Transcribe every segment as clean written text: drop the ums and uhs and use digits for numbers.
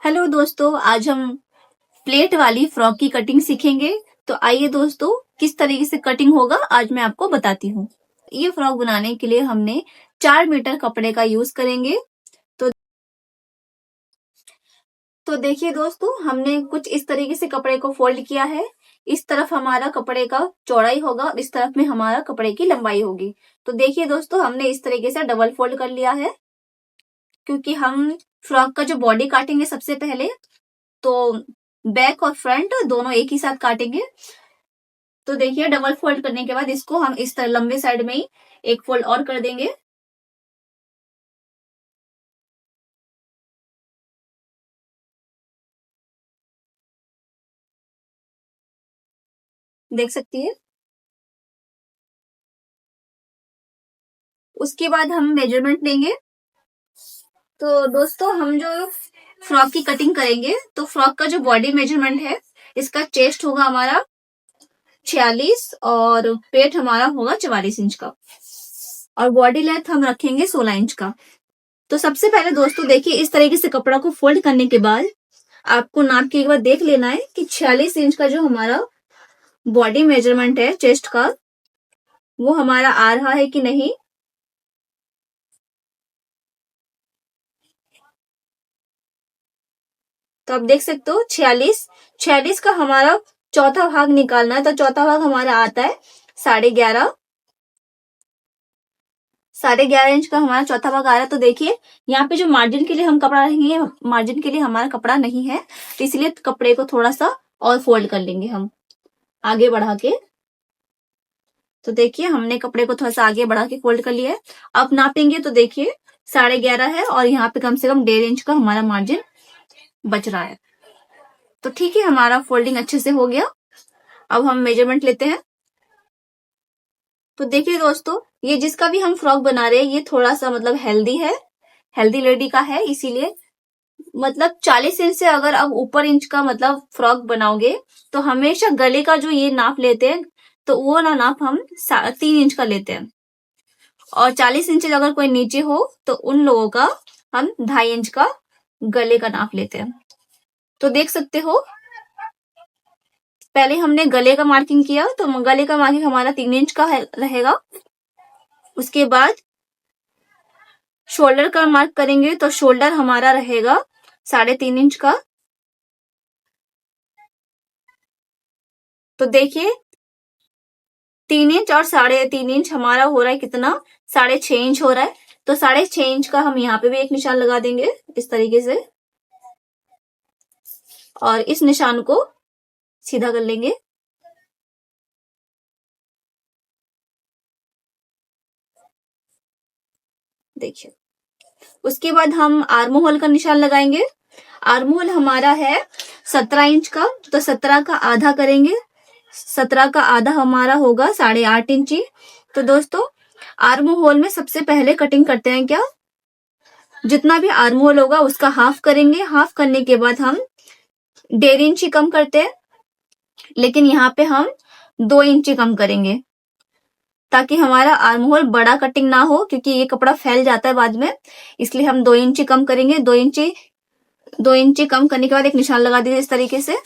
Hello दोस्तों, आज हम प्लेट वाली फ्रॉक की कटिंग सीखेंगे। तो आइए दोस्तों, किस तरीके से कटिंग होगा आज मैं आपको बताती हूँ। ये फ्रॉक बनाने के लिए हमने 4 मीटर कपड़े का यूज करेंगे। तो देखिए दोस्तों, हमने कुछ इस तरीके से कपड़े को फोल्ड किया है। इस तरफ हमारा कपड़े का चौड़ाई होगा और इस तरफ में हमारा कपड़े की लंबाई होगी। तो देखिए दोस्तों, हमने इस तरीके से डबल फोल्ड कर लिया है, क्योंकि हम फ्रॉक का जो बॉडी काटेंगे सबसे पहले, तो बैक और फ्रंट दोनों एक ही साथ काटेंगे। तो देखिए, डबल फोल्ड करने के बाद इसको हम इस तरह लंबे साइड में ही एक फोल्ड और कर देंगे। देख सकती है। उसके बाद हम मेजरमेंट लेंगे। तो दोस्तों, हम जो फ्रॉक की कटिंग करेंगे, तो फ्रॉक का जो बॉडी मेजरमेंट है, इसका चेस्ट होगा हमारा 46 और पेट हमारा होगा 44 इंच का, और बॉडी लेंथ हम रखेंगे 16 इंच का। तो सबसे पहले दोस्तों देखिए, इस तरीके से कपड़ा को फोल्ड करने के बाद आपको नाप के एक बार देख लेना है कि 46 इंच का जो हमारा बॉडी मेजरमेंट है चेस्ट का, वो हमारा आ रहा है कि नहीं। तो आप देख सकते हो 46 का हमारा चौथा भाग निकालना है। तो चौथा भाग हमारा आता है 11.5। 11.5 इंच का हमारा चौथा भाग आ रहा है। तो देखिए, यहाँ पे जो मार्जिन के लिए हम कपड़ा रखेंगे, मार्जिन के लिए हमारा कपड़ा नहीं है, तो इसलिए कपड़े को थोड़ा सा और फोल्ड कर लेंगे हम आगे बढ़ा के। तो देखिए, हमने कपड़े को थोड़ा सा आगे बढ़ा के फोल्ड कर लिया है। अब नापेंगे तो देखिए 11.5 है, और यहाँ पे कम से कम 1.5 इंच का हमारा मार्जिन बच रहा है। तो ठीक है, हमारा फोल्डिंग अच्छे से हो गया। अब हम मेजरमेंट लेते हैं। तो देखिए दोस्तों, ये जिसका भी हम फ्रॉक बना रहे हैं, ये थोड़ा सा मतलब हेल्दी है, हेल्दी लेडी का है, इसीलिए मतलब 40 इंच से अगर अब ऊपर इंच का मतलब फ्रॉक बनाओगे, तो हमेशा गले का जो ये नाप लेते हैं, तो वो ना नाप हम 3 इंच का लेते हैं। और 40 इंच अगर कोई नीचे हो, तो उन लोगों का हम 2.5 इंच का गले का नाप लेते हैं। तो देख सकते हो, पहले हमने गले का मार्किंग किया, तो गले का मार्किंग हमारा 3 इंच का रहेगा। उसके बाद शोल्डर का मार्क करेंगे, तो शोल्डर हमारा रहेगा 3.5 इंच का। तो देखिए, 3 इंच और 3.5 इंच हमारा हो रहा है कितना, 6.5 इंच हो रहा है। तो 6.5 इंच का हम यहाँ पे भी एक निशान लगा देंगे इस तरीके से, और इस निशान को सीधा कर लेंगे। देखिए, उसके बाद हम आर्म होल का निशान लगाएंगे। आर्म होल हमारा है 17 इंच का, तो 17 का आधा करेंगे। 17 का आधा हमारा होगा 8.5 इंची। तो दोस्तों, आर्म होल में सबसे पहले कटिंग करते हैं क्या, जितना भी आर्म होल होगा उसका हाफ करेंगे। हाफ करने के बाद हम 1.5 इंची कम करते हैं, लेकिन यहाँ पे हम 2 इंची कम करेंगे, ताकि हमारा आर्म होल बड़ा कटिंग ना हो, क्योंकि ये कपड़ा फैल जाता है बाद में। इसलिए हम 2 इंची कम करेंगे। 2 इंची कम करने के बाद एक निशान लगा दीजिए इस तरीके से।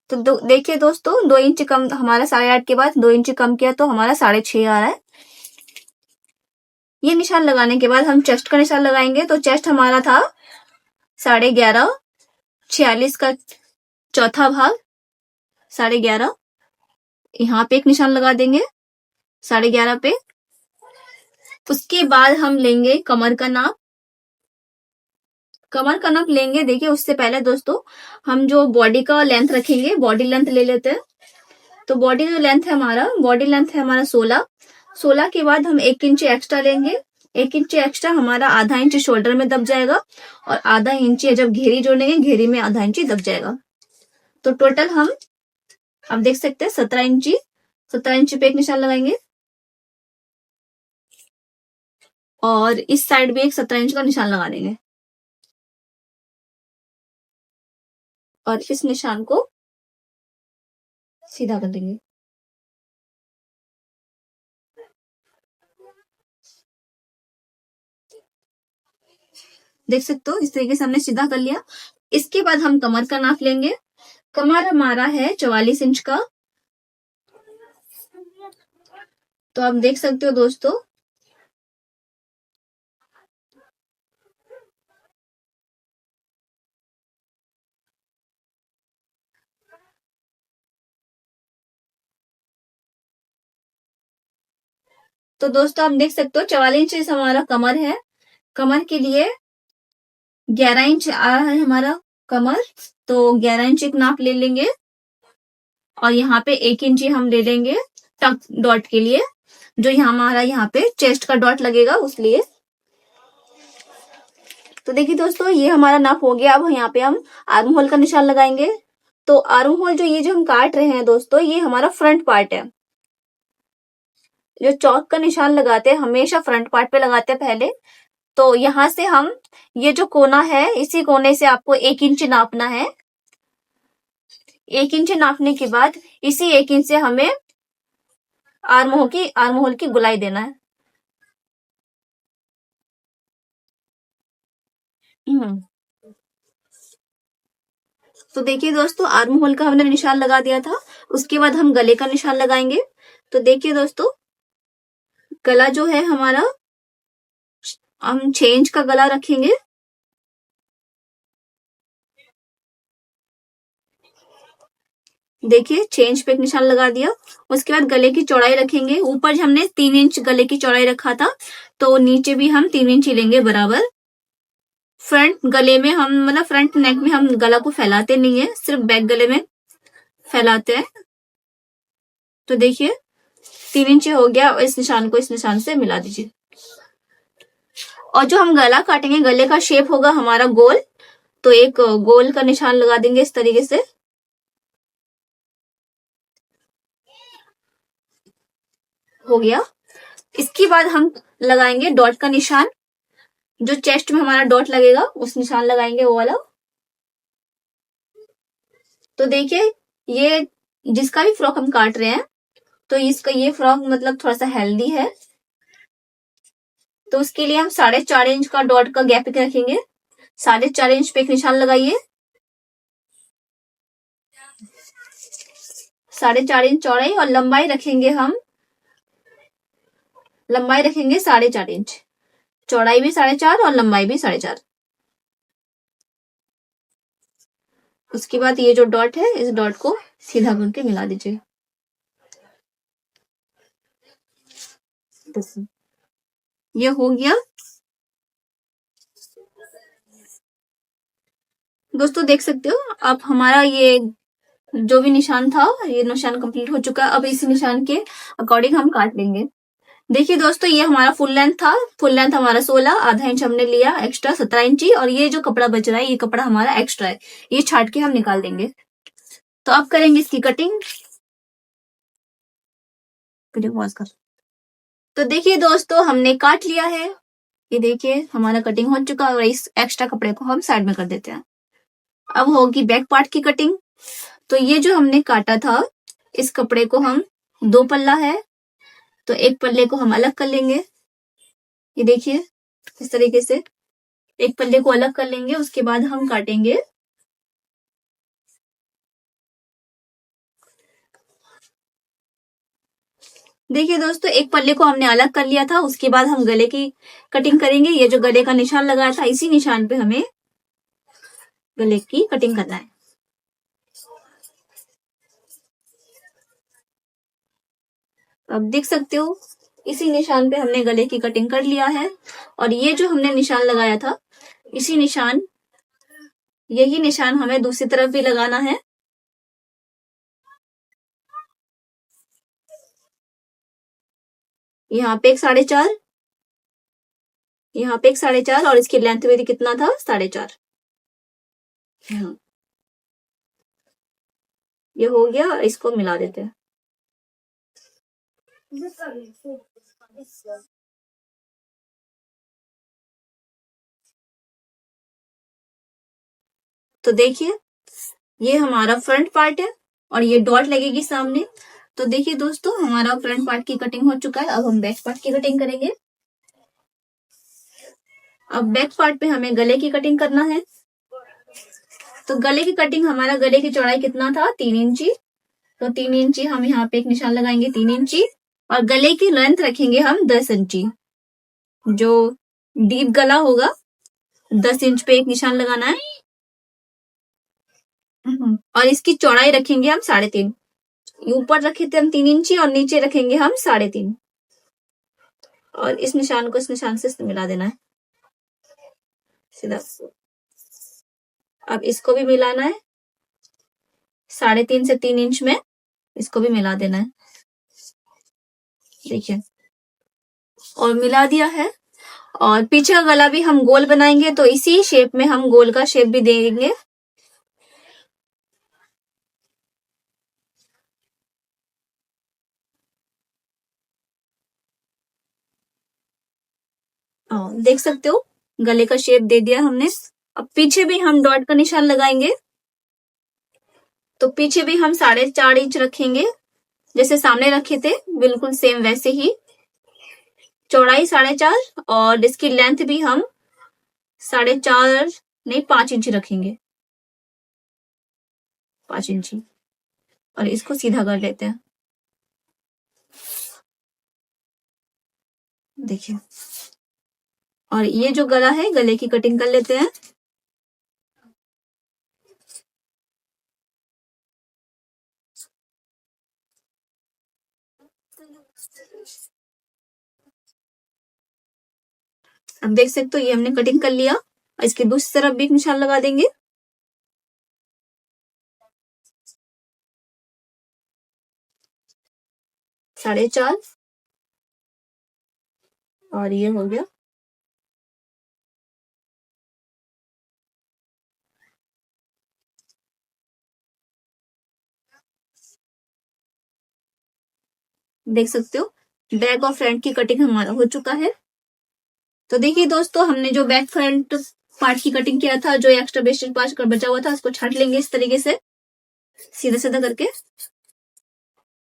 तो देखिए दोस्तों, 2 इंच कम हमारा 8.5 के बाद 2 इंच कम किया, तो हमारा 6.5 आ रहा है। ये निशान लगाने के बाद हम चेस्ट का निशान लगाएंगे। तो चेस्ट हमारा था 11.5, 46 का चौथा भाग 11.5, यहाँ पे एक निशान लगा देंगे 11.5 पे। उसके बाद हम लेंगे कमर का नाप। कमर का नाप लेंगे, देखिए उससे पहले दोस्तों हम जो बॉडी का लेंथ रखेंगे, बॉडी लेंथ ले लेते हैं। तो बॉडी जो लेंथ है हमारा, बॉडी लेंथ है हमारा 16 के बाद हम 1 इंच एक्स्ट्रा लेंगे। 1 इंच एक्स्ट्रा हमारा आधा इंच शोल्डर में दब जाएगा, और आधा इंच जब घेरी जोड़ेंगे, घेरी में आधा इंच दब जाएगा। तो टोटल हम अब देख सकते हैं 17 इंची। 17 इंची पे एक निशान लगाएंगे, और इस साइड भी एक 17 इंच का निशान लगा देंगे, और इस निशान को सीधा कर देंगे। देख सकते हो इस तरीके से हमने सीधा कर लिया। इसके बाद हम कमर का नाप लेंगे। कमर हमारा है 44 इंच का। तो आप देख सकते हो दोस्तों, तो दोस्तों आप देख सकते हो 44 इंच हमारा कमर है। कमर के लिए 11 इंच आ रहा है हमारा कमर, तो 11 इंच एक नाप ले लेंगे। और यहाँ पे 1 इंच हम ले लेंगे टक डॉट के लिए, जो यहाँ हमारा यहाँ पे चेस्ट का डॉट लगेगा उस लिए। तो देखिए दोस्तों, ये हमारा नाप हो गया। अब यहाँ पे हम आर्म होल का निशान लगाएंगे। तो आर्म होल जो हम काट रहे हैं दोस्तों, ये हमारा फ्रंट पार्ट है। जो चौक का निशान लगाते हैं हमेशा फ्रंट पार्ट पे लगाते हैं पहले। तो यहाँ से हम ये जो कोना है, इसी कोने से आपको 1 इंच नापना है। 1 इंच नापने के बाद इसी 1 इंच से हमें आर्म होल की गुलाई देना है। तो देखिए दोस्तों, आर्म होल का हमने निशान लगा दिया था। उसके बाद हम गले का निशान लगाएंगे। तो देखिए दोस्तों, गला जो है हमारा, हम 6 इंच का गला रखेंगे। देखिए 6 इंच पे एक निशान लगा दिया। उसके बाद गले की चौड़ाई रखेंगे। ऊपर हमने 3 इंच गले की चौड़ाई रखा था, तो नीचे भी हम 3 इंच ही लेंगे बराबर। फ्रंट गले में हम मतलब फ्रंट नेक में हम गला को फैलाते नहीं है, सिर्फ बैक गले में फैलाते हैं। तो देखिए 3 इंच हो गया, और इस निशान को इस निशान से मिला दीजिए। और जो हम गला काटेंगे, गले का शेप होगा हमारा गोल, तो एक गोल का निशान लगा देंगे इस तरीके से। हो गया। इसके बाद हम लगाएंगे डॉट का निशान। जो चेस्ट में हमारा डॉट लगेगा उस निशान लगाएंगे, वो वाला। तो देखिए, ये जिसका भी फ्रॉक हम काट रहे हैं, तो इसका ये फ्रॉक मतलब थोड़ा सा हेल्दी है, तो उसके लिए हम 4.5 इंच का डॉट का गैप रखेंगे। 4.5 इंच पे एक निशान लगाइए। 4.5 इंच चौड़ाई, और लंबाई रखेंगे हम, लंबाई रखेंगे 4.5 इंच। चौड़ाई भी 4.5 और लंबाई भी 4.5। उसके बाद ये जो डॉट है, इस डॉट को सीधा करके मिला दीजिए। ये हो गया। दोस्तों देख सकते हो आप, हमारा ये जो भी निशान था, ये निशान कंप्लीट हो चुका है। अब इसी निशान के अकॉर्डिंग हम काट लेंगे। देखिए दोस्तों, ये हमारा फुल लेंथ था। फुल लेंथ हमारा 16, आधा इंच हमने लिया एक्स्ट्रा 17 इंची, और ये जो कपड़ा बच रहा है, ये कपड़ा हमारा एक्स्ट्रा है, ये छाट के हम निकाल देंगे। तो अब करेंगे इसकी कटिंग। वीडियो पॉज कर। तो देखिए दोस्तों, हमने काट लिया है। ये देखिए हमारा कटिंग हो चुका है, और इस एक्स्ट्रा कपड़े को हम साइड में कर देते हैं। अब होगी बैक पार्ट की कटिंग। तो ये जो हमने काटा था, इस कपड़े को हम 2 पल्ला है, तो एक पल्ले को हम अलग कर लेंगे। ये देखिए इस तरीके से एक पल्ले को अलग कर लेंगे। उसके बाद हम काटेंगे। देखिए दोस्तों, एक पल्ले को हमने अलग कर लिया था। उसके बाद हम गले की कटिंग करेंगे। ये जो गले का निशान लगाया था, इसी निशान पे हमें गले की कटिंग करना है। अब देख सकते हो, इसी निशान पे हमने गले की कटिंग कर लिया है। और ये जो हमने निशान लगाया था, यही निशान हमें दूसरी तरफ भी लगाना है। यहाँ पे एक 4.5, यहाँ पे एक 4.5, और इसकी लेंथ में कितना था, 4.5। ये हो गया, और इसको मिला देते हैं। तो देखिए, ये हमारा फ्रंट पार्ट है, और ये डॉट लगेगी सामने। तो देखिए दोस्तों, हमारा फ्रंट पार्ट की कटिंग हो चुका है। अब हम बैक पार्ट की कटिंग करेंगे। अब बैक पार्ट पे हमें गले की कटिंग करना है। तो गले की कटिंग, हमारा गले की चौड़ाई कितना था, 3 इंची। तो 3 इंची हम यहाँ पे एक निशान लगाएंगे, 3 इंची। और गले की लेंथ रखेंगे हम 10 इंची। जो डीप गला होगा 10 इंच पे एक निशान लगाना है। और इसकी चौड़ाई रखेंगे हम 3.5। ऊपर रखे थे हम 3 इंची और नीचे रखेंगे हम 3.5। और इस निशान को इस निशान से मिला देना है सीधा। अब इसको भी मिलाना है 3.5 से 3 इंच में, इसको भी मिला देना है। देखिए, और मिला दिया है। और पीछे का गला भी हम गोल बनाएंगे, तो इसी शेप में हम गोल का शेप भी देंगे। देख सकते हो गले का शेप दे दिया हमने। अब पीछे भी हम डॉट का निशान लगाएंगे। तो पीछे भी हम 4.5 इंच रखेंगे, जैसे सामने रखे थे बिल्कुल सेम वैसे ही। चौड़ाई 4.5 और इसकी लेंथ भी हम 4.5 नहीं 5 इंच रखेंगे, 5 इंची। और इसको सीधा कर लेते हैं। देखिए, और ये जो गला है, गले की कटिंग कर लेते हैं। अब देख सकते हो ये हमने कटिंग कर लिया। और इसके दूसरी तरफ भी एक निशान लगा देंगे। साढ़े 4। और ये हो गया। देख सकते हो बैक और फ्रंट की कटिंग हमारा हो चुका है। तो देखिए दोस्तों, हमने जो बैक फ्रंट पार्ट की कटिंग किया था, जो एक्स्ट्रा वेस्टेज पार्ट बचा हुआ था, उसको छाट लेंगे इस तरीके से सीधा सीधा करके।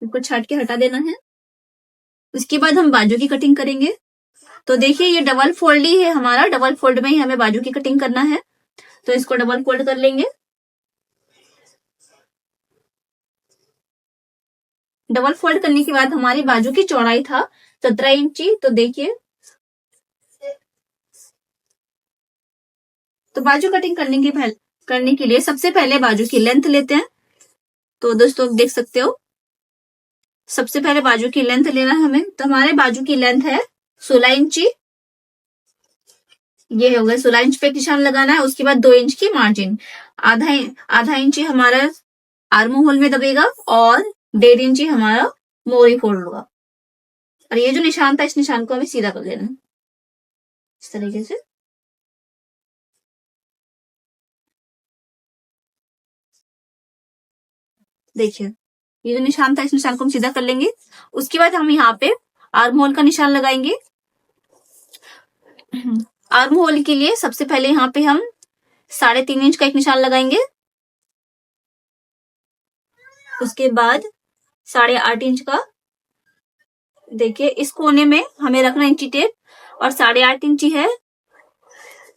इसको छाट के हटा देना है। उसके बाद हम बाजू की कटिंग करेंगे। तो देखिए, ये डबल फोल्ड ही है हमारा, डबल फोल्ड में ही हमें बाजू की कटिंग करना है। तो इसको डबल फोल्ड कर लेंगे। डबल फोल्ड करने के बाद हमारी बाजू की चौड़ाई था 17 इंची। तो देखिए, तो बाजू कटिंग करने के लिए सबसे पहले बाजू की लेंथ लेते हैं। तो दोस्तों देख सकते हो, सबसे पहले बाजू की लेंथ लेना है हमें। तो हमारे बाजू की लेंथ है 16 इंची। ये हो गया 16 इंच पे निशान लगाना है। उसके बाद 2 इंच की मार्जिन, आधा इंची हमारा आर्म होल में दबेगा और 1.5 इंची हमारा मोरी फोल्ड होगा। और ये जो निशान था, इस निशान को हमें सीधा कर लेना है इस तरीके से। देखिए, ये जो निशान था, इस निशान को हम सीधा कर लेंगे। उसके बाद हम यहाँ पे आर्म होल का निशान लगाएंगे। आर्म होल के लिए सबसे पहले यहाँ पे हम 3.5 इंच का एक निशान लगाएंगे। उसके बाद 8.5 इंच का। देखिए, इस कोने में हमें रखना इंची टेप और 8.5 इंची है।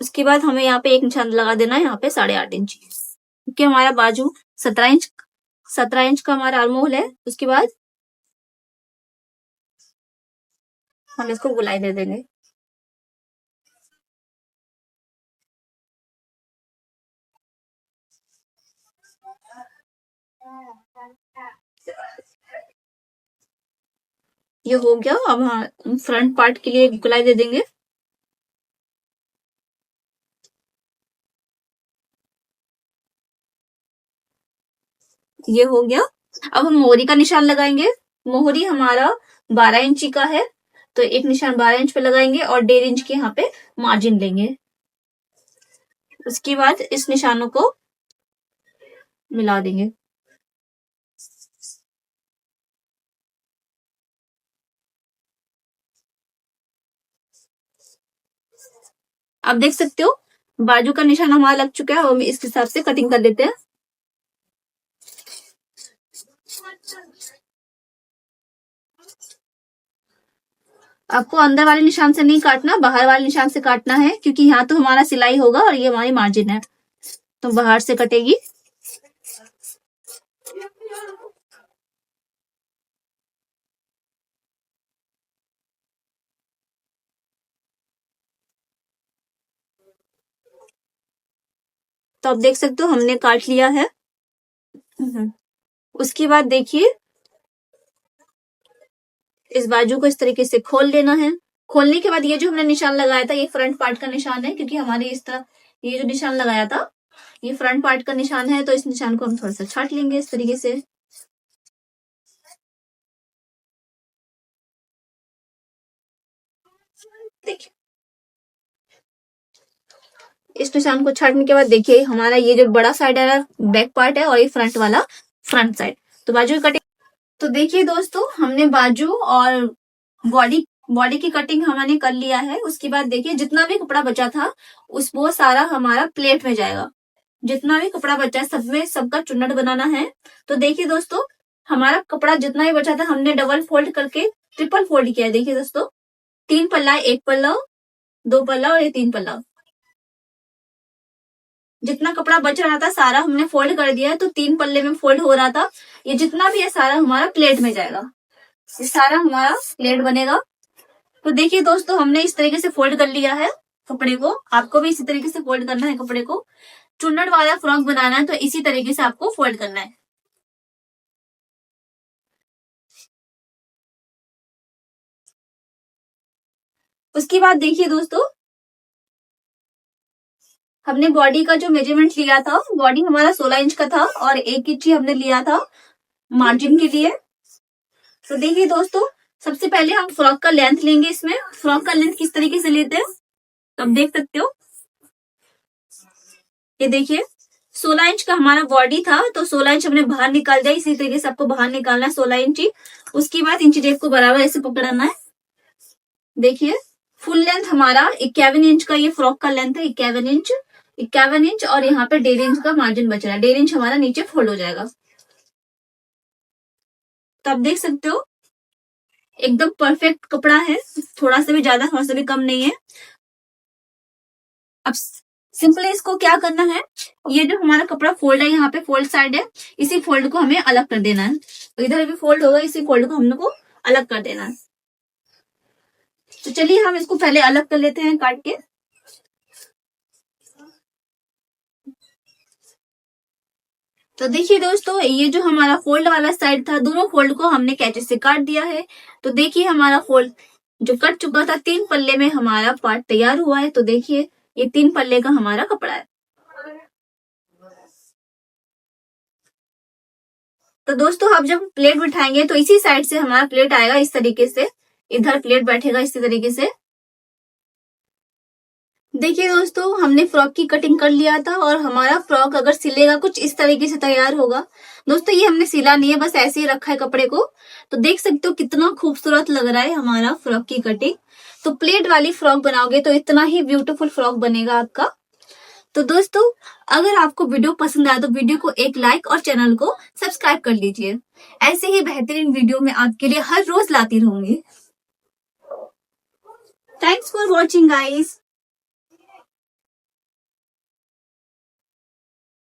उसके बाद हमें यहाँ पे एक निशान लगा देना है, यहाँ पे 8.5 इंची, क्योंकि हमारा बाजू 17 इंच का हमारा आर्म होल है। उसके बाद हम इसको गोलाई दे देंगे। ये हो गया। अब हम फ्रंट पार्ट के लिए गोलाई दे देंगे। ये हो गया। अब हम मोहरी का निशान लगाएंगे। मोहरी हमारा 12 इंची का है। तो एक निशान 12 इंच पे लगाएंगे और 1.5 इंच के यहाँ पे मार्जिन लेंगे। उसके बाद इस निशानों को मिला देंगे। आप देख सकते हो बाजू का निशान हमारा लग चुका है। हम इस हिसाब से कटिंग कर लेते हैं। आपको अंदर वाले निशान से नहीं काटना, बाहर वाले निशान से काटना है, क्योंकि यहाँ तो हमारा सिलाई होगा और ये हमारी मार्जिन है, तो बाहर से कटेगी। तो आप देख सकते हो हमने काट लिया है। उसके बाद देखिए इस बाजू को इस तरीके से खोल लेना है। खोलने के बाद ये जो हमने निशान लगाया था ये फ्रंट पार्ट का निशान है, क्योंकि हमारे इस तरह ये जो निशान लगाया था ये फ्रंट पार्ट का निशान है, तो इस निशान को हम थोड़ा सा छाट लेंगे इस तरीके से। देखिए इस निशान को छाटने के बाद देखिए हमारा ये जो बड़ा साइड है बैक पार्ट है और ये फ्रंट वाला फ्रंट साइड, तो बाजू की कटिंग। तो देखिए दोस्तों हमने बाजू और बॉडी की कटिंग हमने कर लिया है। उसके बाद देखिए जितना भी कपड़ा बचा था उस वो सारा हमारा प्लेट में जाएगा। जितना भी कपड़ा बचा है सब में सबका चुन्नट बनाना है। तो देखिए दोस्तों हमारा कपड़ा जितना भी बचा था हमने डबल फोल्ड करके ट्रिपल फोल्ड किया है। देखिए दोस्तों 3 पल्ला, 1 पल्ला, 2 पल्ला और ये 3 पल्ला। जितना कपड़ा बच रहा था सारा हमने फोल्ड कर दिया है, तो 3 पल्ले में फोल्ड हो रहा था। ये जितना भी है सारा हमारा प्लेट में जाएगा, ये सारा हमारा प्लेट बनेगा। तो देखिए दोस्तों हमने इस तरीके से फोल्ड कर लिया है कपड़े को। आपको भी इसी तरीके से फोल्ड करना है कपड़े को। चुन्नट वाला फ्रॉक बनाना है तो इसी तरीके से आपको फोल्ड करना है। उसके बाद देखिए दोस्तों हमने बॉडी का जो मेजरमेंट लिया था, बॉडी हमारा 16 इंच का था और 1 इंच ही हमने लिया था मार्जिन के लिए। तो देखिए दोस्तों सबसे पहले हम फ्रॉक का लेंथ लेंगे। इसमें फ्रॉक का लेंथ किस तरीके से लेते हैं तो आप देख सकते हो। ये देखिए 16 इंच का हमारा बॉडी था, तो 16 इंच हमने बाहर निकाल दिया। इसी तरीके से आपको बाहर निकालना है 16 इंच ही। उसके बाद इंची टेप को बराबर ऐसे पकड़ना है। देखिए फुल लेंथ हमारा 51 इंच का ये फ्रॉक का लेंथ है, 51 इंच और यहाँ पे 1.5 इंच का मार्जिन बच रहा है। 1.5 इंच हमारा नीचे फोल्ड हो जाएगा। तो आप देख सकते हो एकदम परफेक्ट कपड़ा है, थोड़ा सा भी ज्यादा थोड़ा सा भी कम नहीं है। अब सिंपली इसको क्या करना है, ये जो हमारा कपड़ा फोल्ड है यहाँ पे फोल्ड साइड है, इसी फोल्ड को हमें अलग कर देना है। इधर भी फोल्ड होगा, इसी फोल्ड को हम लोग को अलग कर देना है। तो चलिए हम इसको पहले अलग कर लेते हैं काट के। तो देखिए दोस्तों ये जो हमारा फोल्ड वाला साइड था दोनों फोल्ड को हमने कैंची से काट दिया है। तो देखिए हमारा फोल्ड जो कट चुका था 3 पल्ले में हमारा पार्ट तैयार हुआ है। तो देखिए ये 3 पल्ले का हमारा कपड़ा है। तो दोस्तों आप जब प्लेट बिठाएंगे तो इसी साइड से हमारा प्लेट आएगा, इस तरीके से इधर प्लेट बैठेगा इसी तरीके से। देखिए दोस्तों हमने फ्रॉक की कटिंग कर लिया था और हमारा फ्रॉक अगर सिलेगा कुछ इस तरीके से तैयार होगा। दोस्तों ये हमने सिला नहीं है, बस ऐसे ही रखा है कपड़े को। तो देख सकते हो कितना खूबसूरत लग रहा है हमारा फ्रॉक की कटिंग। तो प्लेट वाली फ्रॉक बनाओगे तो इतना ही ब्यूटीफुल फ्रॉक बनेगा आपका। तो दोस्तों अगर आपको वीडियो पसंद आया तो वीडियो को एक लाइक और चैनल को सब्सक्राइब कर लीजिए। ऐसे ही बेहतरीन वीडियो में आपके लिए हर रोज लाती रहूंगी। Thanks for watching guys.